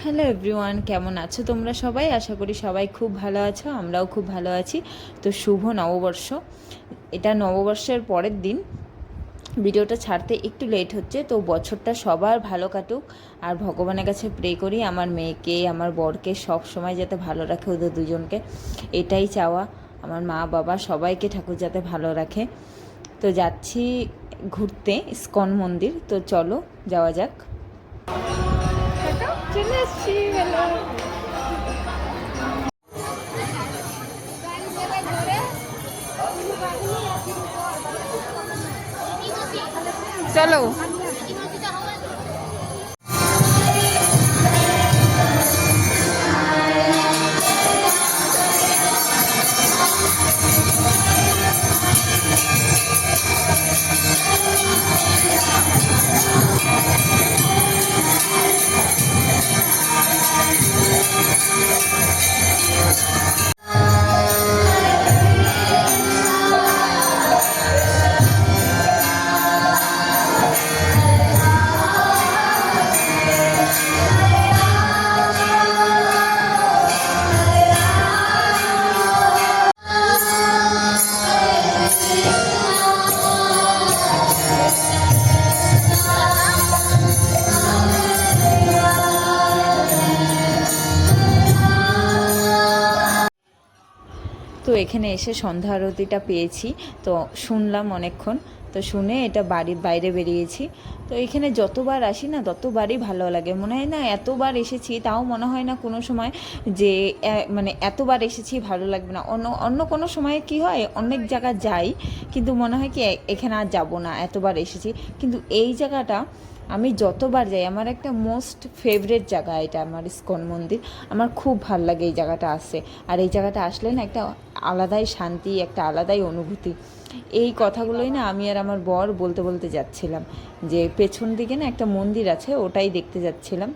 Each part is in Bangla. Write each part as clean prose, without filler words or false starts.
হ্যালো এভরিওয়ান, কেমন আছো তোমরা সবাই? আশা করি সবাই খুব ভালো আছো, আমরাও খুব ভালো আছি। তো শুভ নববর্ষ। এটা নববর্ষের পরের দিন, ভিডিওটা ছাড়তে একটু লেট হচ্ছে। তো বছরটা সবার ভালো কাটুক, আর ভগবানের কাছে প্রে করি আমার মেয়েকে আমার বরকে সব সময় যাতে ভালো রাখে, ওদের দুজনকে এটাই চাওয়া। আমার মা বাবা সবাইকে ঠাকুর যাতে ভালো রাখে। তো যাচ্ছি ঘুরতে ইস্কন মন্দির, তো চলো যাওয়া যাক। চলে আসছি, হ্যালো। চলো। তো এখানে এসে সন্ধ্যা আরতিটা পেয়েছি, তো শুনলাম অনেকক্ষণ। তো শুনে এটা বাড়ির বাইরে বেরিয়েছি। তো এখানে যতবার আসি না ততবারই ভালো লাগে, মনে হয় না এতবার এসেছি তাও মনে হয় না কোনো সময় যে মানে এতবার এসেছি ভালো লাগবে না। অন্য অন্য কোনো সময় কি হয়, অনেক জায়গা যাই কিন্তু মনে হয় কি এখানে আর যাবো না, এতবার এসেছি। কিন্তু এই জায়গাটা আমি যতবার যাই আমার একটা মোস্ট ফেভারেট জায়গা, এটা আমার ইস্কন মন্দির। আমার খুব ভাল লাগে এই জায়গাটা আসে। আর এই জায়গাটা আসলে না একটা আলাদাই শান্তি, একটা আলাদাই অনুভূতি। এই কথাগুলোই না আমি আর আমার বর বলতে বলতে যাচ্ছিলাম, যে পেছন দিকে না একটা মন্দির আছে, ওটাই দেখতে যাচ্ছিলাম।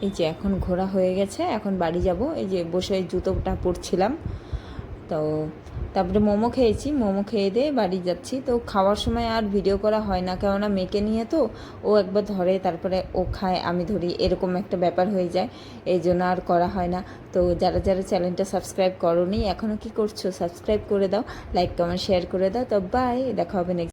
এই যে এখন ঘোরা হয়ে গেছে, এখন বাড়ি যাব। এই যে বসে জুতোটা পরছিলাম। তো তারপরে মোমো খেয়েছি, মোমো খেয়ে দিয়ে বাড়ি যাচ্ছি। তো খাওয়ার সময় আর ভিডিও করা হয় না, কেননা মেয়েকে নিয়ে তো ও একবার ধরে তারপরে ও খায় আমি ধরি, এরকম একটা ব্যাপার হয়ে যায়, এই জন্য আর করা হয় না। তো যারা যারা চ্যানেলটা সাবস্ক্রাইব করোনি এখনও কি করছো, সাবস্ক্রাইব করে দাও, লাইক কমেন্ট শেয়ার করে দাও। তো বাই, দেখা হবে নেক্সট।